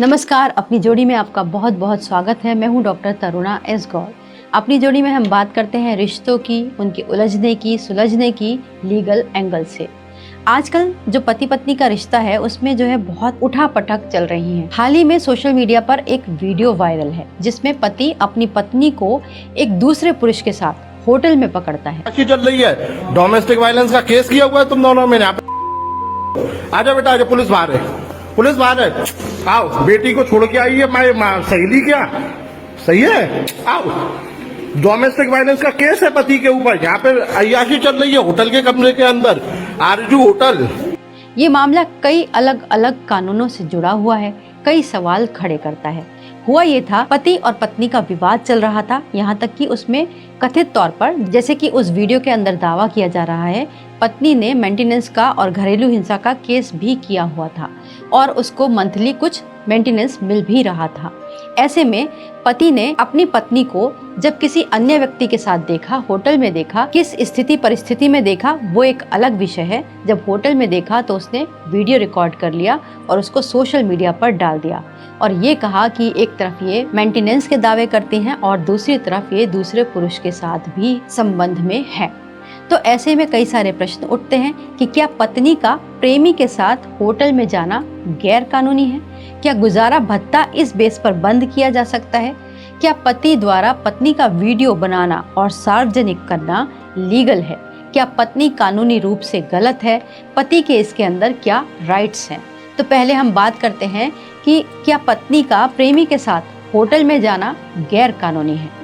नमस्कार, अपनी जोड़ी में आपका बहुत बहुत स्वागत है। मैं हूं डॉक्टर तरुणा एस गौर। अपनी जोड़ी में हम बात करते हैं रिश्तों की, उनके उलझने की, सुलझने की लीगल एंगल से। आजकल जो पति पत्नी का रिश्ता है उसमें जो है बहुत उठापटक चल रही है। हाल ही में सोशल मीडिया पर एक वीडियो वायरल है जिसमें पति अपनी पत्नी को एक दूसरे पुरुष के साथ होटल में पकड़ता है। चल रही है, डोमेस्टिक वायलेंस का केस किया हुआ है तुम दोनों में। आजा बेटा आजा, पुलिस बाहर है, पुलिस बाहर है। आओ, बेटी को छोड़ के आई है मैं सहेली, क्या सही है? आओ, डोमेस्टिक वायलेंस का केस है पति के ऊपर। यहाँ पे अय्याशी चल रही है होटल के कमरे के अंदर, आरजू होटल। ये मामला कई अलग अलग कानूनों से जुड़ा हुआ है, कई सवाल खड़े करता है। हुआ ये था, पति और पत्नी का विवाद चल रहा था, यहाँ तक कि उसमें कथित तौर पर, जैसे कि उस वीडियो के अंदर दावा किया जा रहा है, पत्नी ने मेंटेनेंस का और घरेलू हिंसा का केस भी किया हुआ था और उसको मंथली कुछ मेंटेनेंस मिल भी रहा था। ऐसे में पति ने अपनी पत्नी को जब किसी अन्य व्यक्ति के साथ देखा, होटल में देखा, किस स्थिति परिस्थिति में देखा वो एक अलग विषय है। जब होटल में देखा तो उसने वीडियो रिकॉर्ड कर लिया और उसको सोशल मीडिया पर डाल दिया और ये कहा कि एक तरफ ये मेंटेनेंस के दावे करती हैं और दूसरी तरफ ये दूसरे पुरुष के साथ भी संबंध में है। तो ऐसे में कई सारे प्रश्न उठते हैं कि क्या पत्नी का प्रेमी के साथ होटल में जाना गैर कानूनी है? क्या गुजारा भत्ता इस बेस पर बंद किया जा सकता है? क्या पति द्वारा पत्नी का वीडियो बनाना और सार्वजनिक करना लीगल है? क्या पत्नी कानूनी रूप से गलत है? पति के इसके अंदर क्या राइट्स हैं? तो पहले हम बात करते हैं कि क्या पत्नी का प्रेमी के साथ होटल में जाना गैर कानूनी है।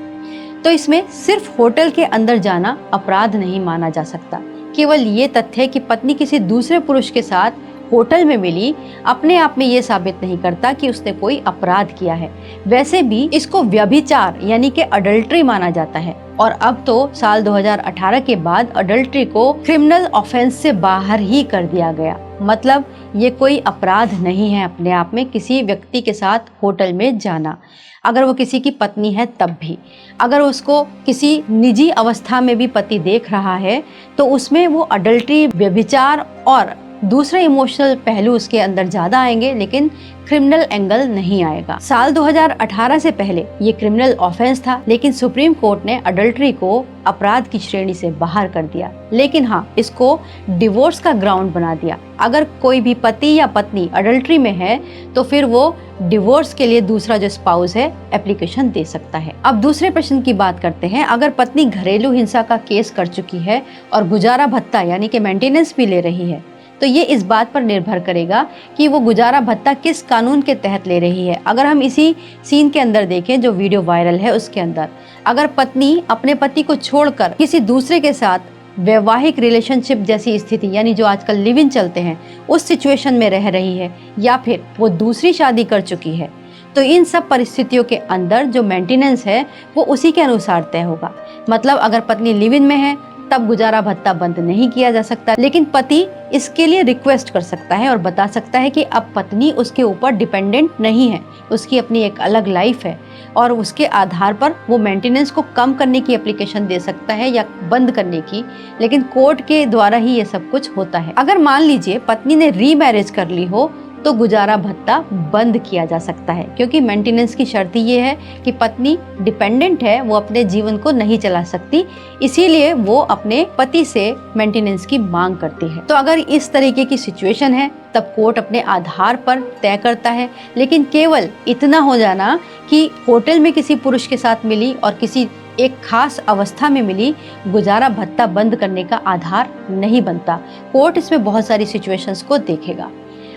तो इसमें सिर्फ होटल के अंदर जाना अपराध नहीं माना जा सकता। केवल ये तथ्य कि पत्नी किसी दूसरे पुरुष के साथ होटल में मिली अपने आप में ये साबित नहीं करता कि उसने कोई अपराध किया है। वैसे भी इसको व्यभिचार यानी कि अडल्ट्री माना जाता है और अब तो साल 2018 के बाद अडल्ट्री को क्रिमिनल ऑफेंस से बाहर ही कर दिया गया। मतलब ये कोई अपराध नहीं है अपने आप में किसी व्यक्ति के साथ होटल में जाना, अगर वो किसी की पत्नी है तब भी। अगर उसको किसी निजी अवस्था में भी पति देख रहा है तो उसमें वो अडल्ट्री, व्यभिचार और दूसरे इमोशनल पहलू उसके अंदर ज्यादा आएंगे, लेकिन क्रिमिनल एंगल नहीं आएगा। साल 2018 से पहले ये क्रिमिनल ऑफेंस था, लेकिन सुप्रीम कोर्ट ने अडल्ट्री को अपराध की श्रेणी से बाहर कर दिया। लेकिन हाँ, इसको डिवोर्स का ग्राउंड बना दिया। अगर कोई भी पति या पत्नी अडल्ट्री में है तो फिर वो डिवोर्स के लिए दूसरा जो स्पाउस है एप्लीकेशन दे सकता है। अब दूसरे प्रश्न की बात करते हैं। अगर पत्नी घरेलू हिंसा का केस कर चुकी है और गुजारा भत्ता यानी कि मेंटेनेंस भी ले रही है तो ये इस बात पर निर्भर करेगा कि वो गुजारा भत्ता किस कानून के तहत ले रही है। अगर हम इसी सीन के अंदर देखें जो वीडियो वायरल है उसके अंदर, अगर पत्नी अपने पति को छोड़कर किसी दूसरे के साथ वैवाहिक रिलेशनशिप जैसी स्थिति यानी जो आजकल लिव इन चलते हैं उस सिचुएशन में रह रही है या फिर वो दूसरी शादी कर चुकी है तो इन सब परिस्थितियों के अंदर जो मेंटेनेंस है वो उसी के अनुसार तय होगा। मतलब अगर पत्नी लिव इन में है तब गुजारा भत्ता बंद नहीं किया जा सकता, लेकिन पति इसके लिए रिक्वेस्ट कर सकता है और बता सकता है कि अब पत्नी उसके ऊपर डिपेंडेंट नहीं है, उसकी अपनी एक अलग लाइफ है और उसके आधार पर वो मेंटेनेंस को कम करने की एप्लीकेशन दे सकता है या बंद करने की, लेकिन कोर्ट के द्वारा ही ये सब कुछ होता है। अगर मान लीजिए पत्नी ने रीमैरिज कर ली हो तो गुजारा भत्ता बंद किया जा सकता है, क्योंकि मेंटेनेंस की शर्त ये है कि पत्नी डिपेंडेंट है, वो अपने जीवन को नहीं चला सकती, इसीलिए वो अपने पति से मेंटेनेंस की मांग करती है। तो अगर इस तरीके की सिचुएशन है तब कोर्ट अपने आधार पर तय करता है, लेकिन केवल इतना हो जाना कि होटल में किसी पुरुष के साथ मिली और किसी एक खास अवस्था में मिली, गुजारा भत्ता बंद करने का आधार नहीं बनता। कोर्ट इसमें बहुत सारी सिचुएशंस को देखेगा।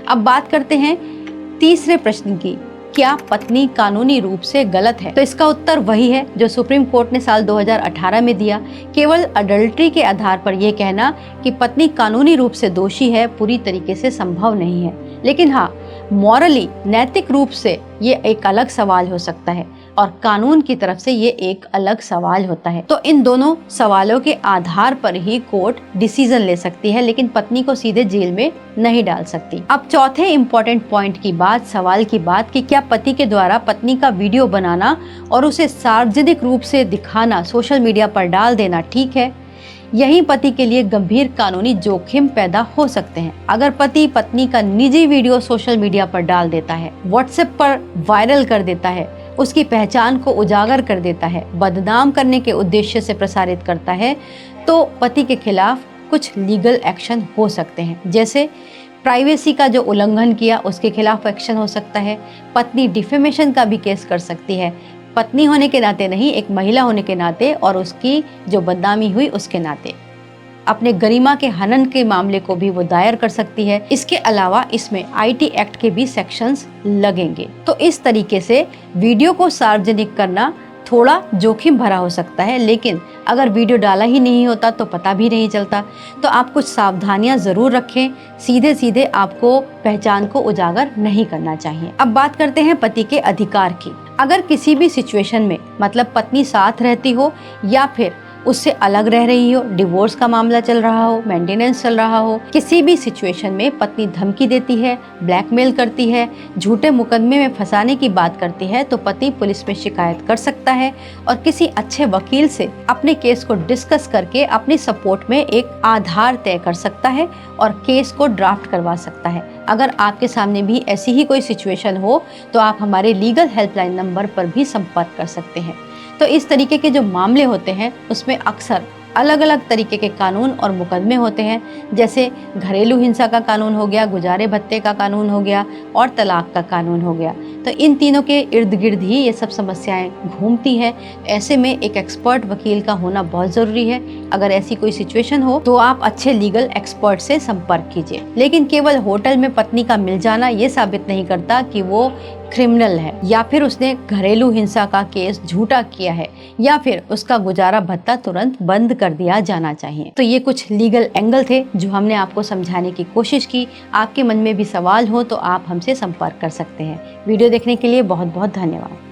अब बात करते हैं तीसरे प्रश्न की, क्या पत्नी कानूनी रूप से गलत है? तो इसका उत्तर वही है जो सुप्रीम कोर्ट ने साल 2018 में दिया। केवल अडल्ट्री के आधार पर यह कहना कि पत्नी कानूनी रूप से दोषी है पूरी तरीके से संभव नहीं है, लेकिन हाँ, मॉरली नैतिक रूप से ये एक अलग सवाल हो सकता है और कानून की तरफ से ये एक अलग सवाल होता है। तो इन दोनों सवालों के आधार पर ही कोर्ट डिसीजन ले सकती है, लेकिन पत्नी को सीधे जेल में नहीं डाल सकती। अब चौथे इम्पोर्टेंट पॉइंट की बात, सवाल की बात कि क्या पति के द्वारा पत्नी का वीडियो बनाना और उसे सार्वजनिक रूप से दिखाना, सोशल मीडिया पर डाल देना ठीक है? यही पति के लिए गंभीर कानूनी जोखिम पैदा हो सकते हैं। अगर पति पत्नी का निजी वीडियो सोशल मीडिया पर डाल देता है, व्हाट्सएप पर वायरल कर देता है, उसकी पहचान को उजागर कर देता है, बदनाम करने के उद्देश्य से प्रसारित करता है, तो पति के खिलाफ कुछ लीगल एक्शन हो सकते हैं। जैसे प्राइवेसी का जो उल्लंघन किया उसके खिलाफ एक्शन हो सकता है। पत्नी डिफेमेशन का भी केस कर सकती है, पत्नी होने के नाते नहीं, एक महिला होने के नाते और उसकी जो बदनामी हुई उसके नाते। अपने गरिमा के हनन के मामले को भी वो दायर कर सकती है। इसके अलावा इसमें आईटी एक्ट के भी सेक्शंस लगेंगे। तो इस तरीके से वीडियो को सार्वजनिक करना थोड़ा जोखिम भरा हो सकता है, लेकिन अगर वीडियो डाला ही नहीं होता तो पता भी नहीं चलता। तो आप कुछ सावधानियां जरूर रखें। सीधे सीधे आपको पहचान को उजागर नहीं करना चाहिए। अब बात करते हैं पति के अधिकार की। अगर किसी भी सिचुएशन में, मतलब पत्नी साथ रहती हो या फिर उससे अलग रह रही हो, डिवोर्स का मामला चल रहा हो, मेंटेनेंस चल रहा हो, किसी भी सिचुएशन में पत्नी धमकी देती है, ब्लैकमेल करती है, झूठे मुकदमे में फंसाने की बात करती है, तो पति पुलिस में शिकायत कर सकता है और किसी अच्छे वकील से अपने केस को डिस्कस करके अपनी सपोर्ट में एक आधार तय कर सकता है और केस को ड्राफ्ट करवा सकता है। अगर आपके सामने भी ऐसी ही कोई सिचुएशन हो तो आप हमारे लीगल हेल्पलाइन नंबर पर भी संपर्क कर सकते हैं। तो इस तरीके के जो मामले होते हैं उसमें अक्सर अलग अलग तरीके के कानून और मुकदमे होते हैं, जैसे घरेलू हिंसा का कानून हो गया, गुजारे भत्ते का कानून हो गया और तलाक का कानून हो गया। तो इन तीनों के इर्द गिर्द ही ये सब समस्याएं घूमती हैं। ऐसे में एक एक्सपर्ट वकील का होना बहुत ज़रूरी है। अगर ऐसी कोई सिचुएशन हो तो आप अच्छे लीगल एक्सपर्ट से संपर्क कीजिए। लेकिन केवल होटल में पत्नी का मिल जाना ये साबित नहीं करता कि वो क्रिमिनल है या फिर उसने घरेलू हिंसा का केस झूठा किया है या फिर उसका गुजारा भत्ता तुरंत बंद कर दिया जाना चाहिए। तो ये कुछ लीगल एंगल थे जो हमने आपको समझाने की कोशिश की। आपके मन में भी सवाल हो तो आप हमसे संपर्क कर सकते हैं। वीडियो देखने के लिए बहुत बहुत धन्यवाद।